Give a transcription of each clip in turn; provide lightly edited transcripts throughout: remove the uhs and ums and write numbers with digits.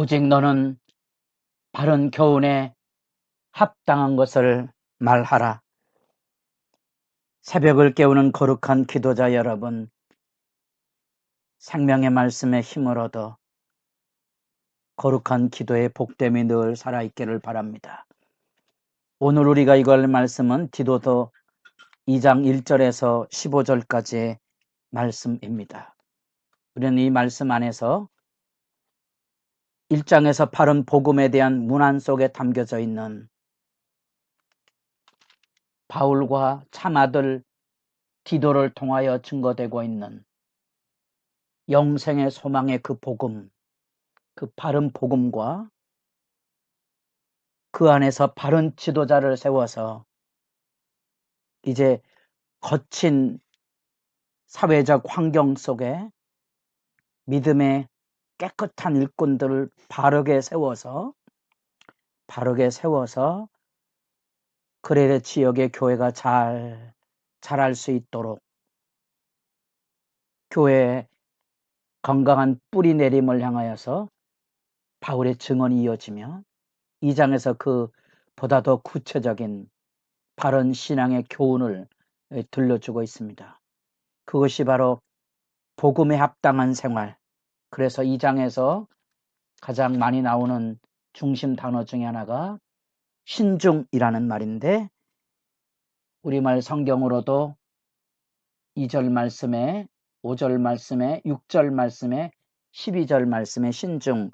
오직 너는 바른 교훈에 합당한 것을 말하라. 새벽을 깨우는 거룩한 기도자 여러분, 생명의 말씀에 힘을 얻어 거룩한 기도의 복됨이 늘 살아있기를 바랍니다. 오늘 우리가 읽을 말씀은 디도서 2장 1절에서 15절까지의 말씀입니다. 우리는 이 말씀 안에서 1장에서 바른 복음에 대한 문안 속에 담겨져 있는 바울과 참아들 디도를 통하여 증거되고 있는 영생의 소망의 그 복음, 그 바른 복음과 그 안에서 바른 지도자를 세워서 이제 거친 사회적 환경 속에 믿음의 깨끗한 일꾼들을 바르게 세워서 그레데 지역의 교회가 잘 자랄 수 있도록 교회의 건강한 뿌리 내림을 향하여서 바울의 증언이 이어지며 2장에서 그 보다 더 구체적인 바른 신앙의 교훈을 들려주고 있습니다. 그것이 바로 복음에 합당한 생활. 그래서 2장에서 가장 많이 나오는 중심 단어 중에 하나가 신중이라는 말인데, 우리말 성경으로도 2절 말씀에 5절 말씀에 6절 말씀에 12절 말씀에 신중,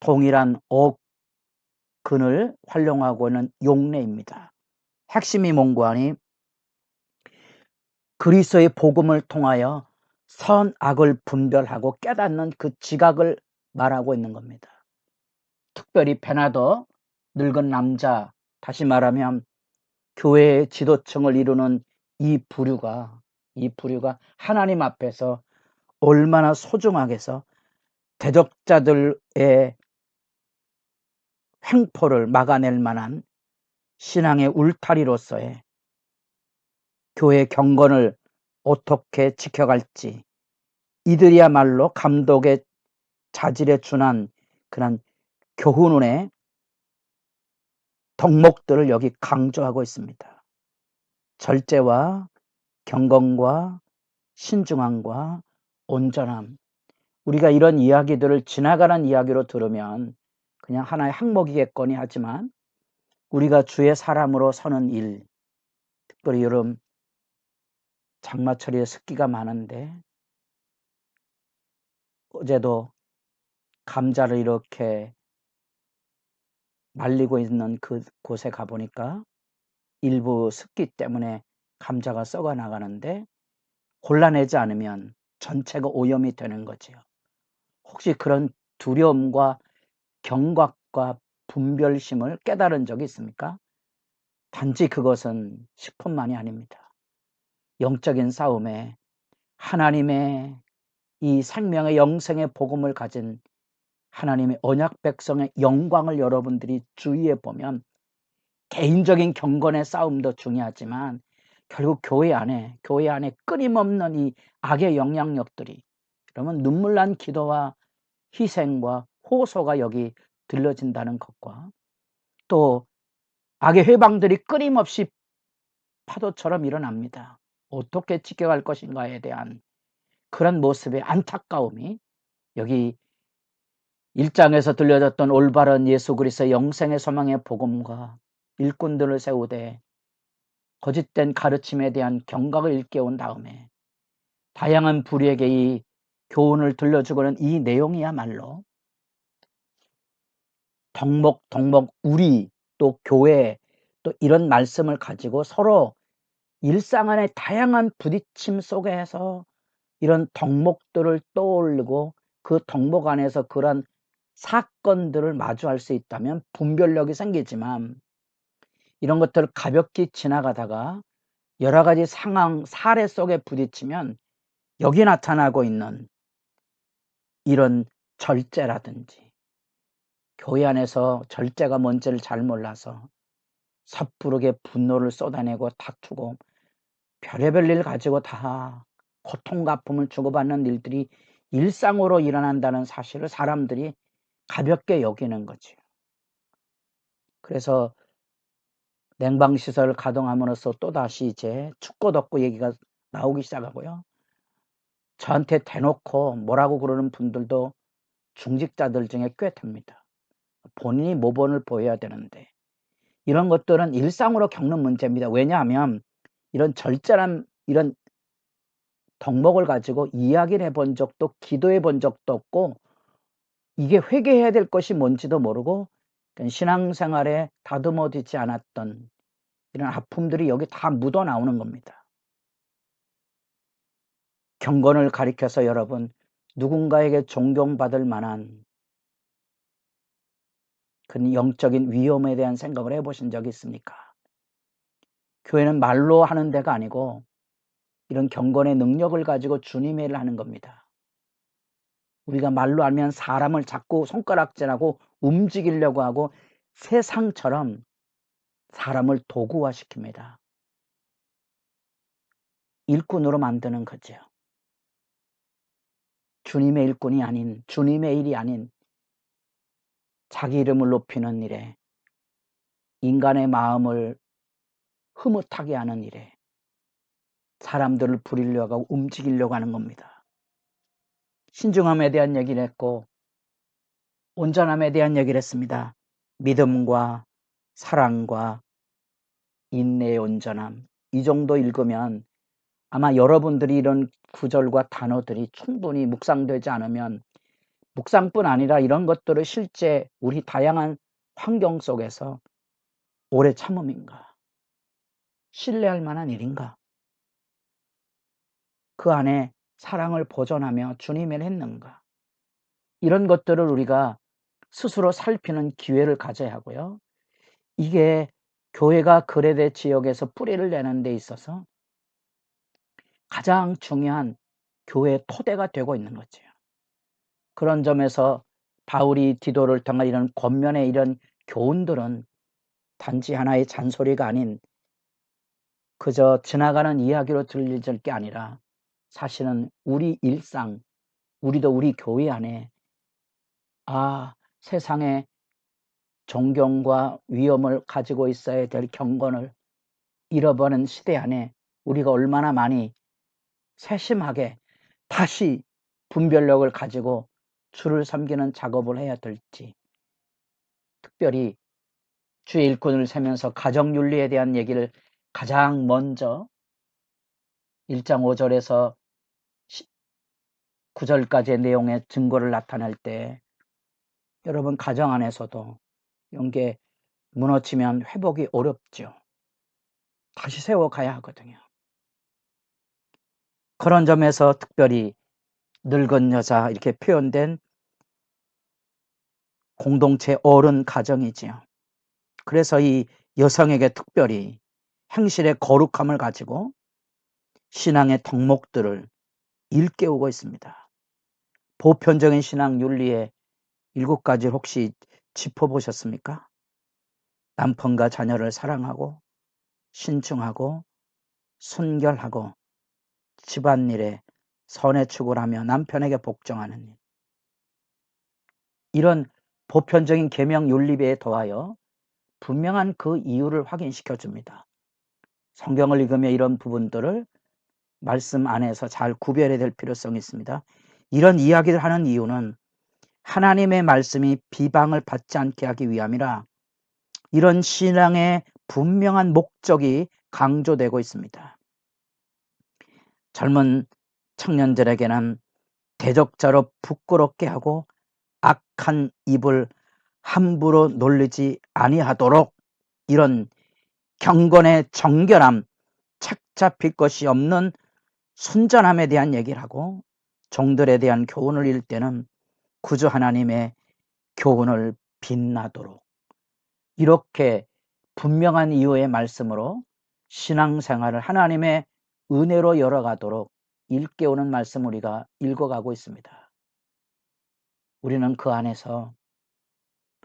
동일한 어근을 활용하고 있는 용례입니다. 핵심이 뭔고 하니 그리스도의 복음을 통하여 선악을 분별하고 깨닫는 그 지각을 말하고 있는 겁니다. 특별히 베나더 늙은 남자, 다시 말하면 교회의 지도층을 이루는 이 부류가 하나님 앞에서 얼마나 소중하게서 대적자들의 횡포를 막아낼 만한 신앙의 울타리로서의 교회 경건을 어떻게 지켜갈지, 이들이야말로 감독의 자질에 준한 그런 교훈의 덕목들을 여기 강조하고 있습니다. 절제와 경건과 신중함과 온전함. 우리가 이런 이야기들을 지나가는 이야기로 들으면 그냥 하나의 항목이겠거니 하지만 우리가 주의 사람으로 서는 일, 특별히 여름 장마철에 습기가 많은데 어제도 감자를 이렇게 말리고 있는 그 곳에 가보니까 일부 습기 때문에 감자가 썩어 나가는데 골라내지 않으면 전체가 오염이 되는 거죠. 혹시 그런 두려움과 경각과 분별심을 깨달은 적이 있습니까? 단지 그것은 식품만이 아닙니다. 영적인 싸움에 하나님의 이 생명의 영생의 복음을 가진 하나님의 언약 백성의 영광을 여러분들이 주위에 보면 개인적인 경건의 싸움도 중요하지만 결국 교회 안에 끊임없는 이 악의 영향력들이, 그러면 눈물난 기도와 희생과 호소가 여기 들려진다는 것과 또 악의 회방들이 끊임없이 파도처럼 일어납니다. 어떻게 지켜갈 것인가에 대한 그런 모습의 안타까움이 여기 1장에서 들려졌던 올바른 예수 그리스도의 영생의 소망의 복음과 일꾼들을 세우되 거짓된 가르침에 대한 경각을 일깨운 다음에 다양한 부류에게 이 교훈을 들려주고는 이 내용이야말로 덕목 우리 또 교회 또 이런 말씀을 가지고 서로 일상 안의 다양한 부딪힘 속에서 이런 덕목들을 떠올리고 그 덕목 안에서 그런 사건들을 마주할 수 있다면 분별력이 생기지만 이런 것들을 가볍게 지나가다가 여러 가지 상황, 사례 속에 부딪히면 여기 나타나고 있는 이런 절제라든지 교회 안에서 절제가 뭔지를 잘 몰라서 섣부르게 분노를 쏟아내고 다투고 별의별 일 가지고 다 고통과 아픔을 주고받는 일들이 일상으로 일어난다는 사실을 사람들이 가볍게 여기는 거지. 그래서 냉방시설을 가동함으로써 또다시 이제 춥고 덥고 얘기가 나오기 시작하고요. 저한테 대놓고 뭐라고 그러는 분들도 중직자들 중에 꽤 됩니다. 본인이 모범을 보여야 되는데 이런 것들은 일상으로 겪는 문제입니다. 왜냐하면 이런 절제란 이런 덕목을 가지고 이야기를 해본 적도 기도해 본 적도 없고 이게 회개해야 될 것이 뭔지도 모르고 신앙생활에 다듬어지지 않았던 이런 아픔들이 여기 다 묻어나오는 겁니다. 경건을 가리켜서 여러분 누군가에게 존경받을 만한 그 영적인 위험에 대한 생각을 해보신 적이 있습니까? 교회는 말로 하는 데가 아니고 이런 경건의 능력을 가지고 주님의 일을 하는 겁니다. 우리가 말로 하면 사람을 자꾸 손가락질하고 움직이려고 하고 세상처럼 사람을 도구화시킵니다. 일꾼으로 만드는 거죠. 주님의 일꾼이 아닌 주님의 일이 아닌 자기 이름을 높이는 일에 인간의 마음을 흐뭇하게 하는 일에 사람들을 부리려고 하고 움직이려고 하는 겁니다. 신중함에 대한 얘기를 했고 온전함에 대한 얘기를 했습니다. 믿음과 사랑과 인내의 온전함 이 정도 읽으면 아마 여러분들이 이런 구절과 단어들이 충분히 묵상되지 않으면 묵상뿐 아니라 이런 것들을 실제 우리 다양한 환경 속에서 오래 참음인가? 신뢰할 만한 일인가? 그 안에 사랑을 보존하며 주님을 했는가? 이런 것들을 우리가 스스로 살피는 기회를 가져야 하고요. 이게 교회가 거래대 지역에서 뿌리를 내는 데 있어서 가장 중요한 교회의 토대가 되고 있는 거죠. 그런 점에서 바울이 디도를 통한 이런 권면의 이런 교훈들은 단지 하나의 잔소리가 아닌 그저 지나가는 이야기로 들릴 게 아니라 사실은 우리 일상, 우리도 우리 교회 안에 세상에 존경과 위엄을 가지고 있어야 될 경건을 잃어버린 시대 안에 우리가 얼마나 많이 세심하게 다시 분별력을 가지고 주를 섬기는 작업을 해야 될지 특별히 주의 일꾼을 세면서 가정윤리에 대한 얘기를 가장 먼저 1장 5절에서 9절까지의 내용의 증거를 나타낼 때 여러분 가정 안에서도 이런 게 무너지면 회복이 어렵죠. 다시 세워가야 하거든요. 그런 점에서 특별히 늙은 여자 이렇게 표현된 공동체 어른 가정이지요. 그래서 이 여성에게 특별히 행실의 거룩함을 가지고 신앙의 덕목들을 일깨우고 있습니다. 보편적인 신앙 윤리의 7가지 혹시 짚어보셨습니까? 남편과 자녀를 사랑하고 신중하고 순결하고 집안일에 선의 축을 하며 남편에게 복종하는 일. 이런 보편적인 계명 윤리배에 더하여 분명한 그 이유를 확인시켜 줍니다. 성경을 읽으며 이런 부분들을 말씀 안에서 잘 구별해야 될 필요성이 있습니다. 이런 이야기를 하는 이유는 하나님의 말씀이 비방을 받지 않게 하기 위함이라 이런 신앙의 분명한 목적이 강조되고 있습니다. 젊은 청년들에게는 대적자로 부끄럽게 하고 악한 입을 함부로 놀리지 아니하도록 이런 경건의 정결함, 책 잡힐 것이 없는 순전함에 대한 얘기를 하고 종들에 대한 교훈을 읽을 때는 구주 하나님의 교훈을 빛나도록 이렇게 분명한 이유의 말씀으로 신앙생활을 하나님의 은혜로 열어가도록 일깨우는 말씀 우리가 읽어가고 있습니다. 우리는 그 안에서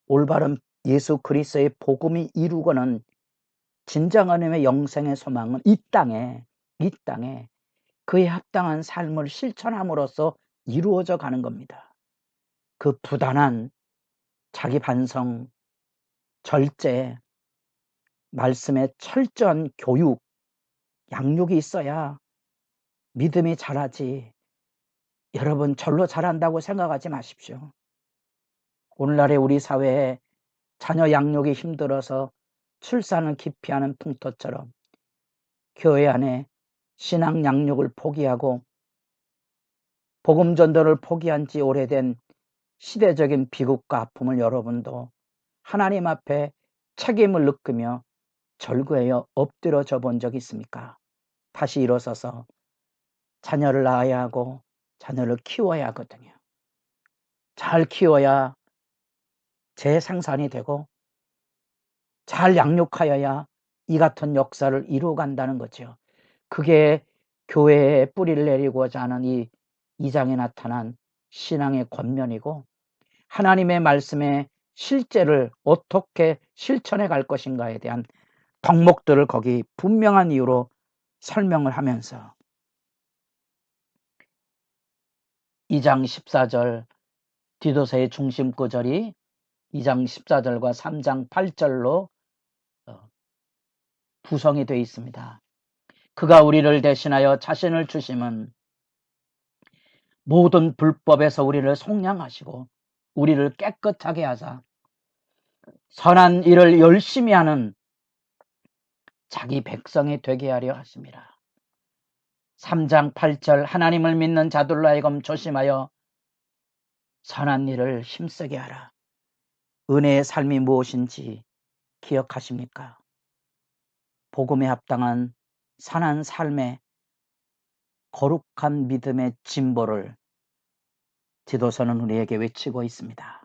올바른 예수 그리스도의 복음이 이루고는 진정한 의미의 영생의 소망은 이 땅에 그에 합당한 삶을 실천함으로써 이루어져 가는 겁니다. 그 부단한 자기 반성, 절제, 말씀에 철저한 교육, 양육이 있어야 믿음이 자라지. 여러분 절로 자란다고 생각하지 마십시오. 오늘날의 우리 사회에 자녀 양육이 힘들어서 출산을 기피하는 풍토처럼 교회 안에 신앙 양육을 포기하고 복음 전도를 포기한 지 오래된 시대적인 비극과 아픔을 여러분도 하나님 앞에 책임을 느끼며 절구하여 엎드려져 본 적이 있습니까? 다시 일어서서 자녀를 낳아야 하고 자녀를 키워야 하거든요. 잘 키워야 재생산이 되고 잘 양육하여야 이 같은 역사를 이루어간다는 거죠. 그게 교회에 뿌리를 내리고자 하는 이 2장에 나타난 신앙의 권면이고 하나님의 말씀의 실제를 어떻게 실천해 갈 것인가에 대한 덕목들을 거기 분명한 이유로 설명을 하면서 2장 14절 디도서의 중심 구절이 2장 14절과 3장 8절로 구성이 되어 있습니다. 그가 우리를 대신하여 자신을 주심은 모든 불법에서 우리를 속량하시고 우리를 깨끗하게 하사 선한 일을 열심히 하는 자기 백성이 되게 하려 하십니다. 3장 8절 하나님을 믿는 자들로 하여금 조심하여 선한 일을 힘쓰게 하라. 은혜의 삶이 무엇인지 기억하십니까? 복음에 합당한 선한 삶의 거룩한 믿음의 진보를 디도서는 우리에게 외치고 있습니다.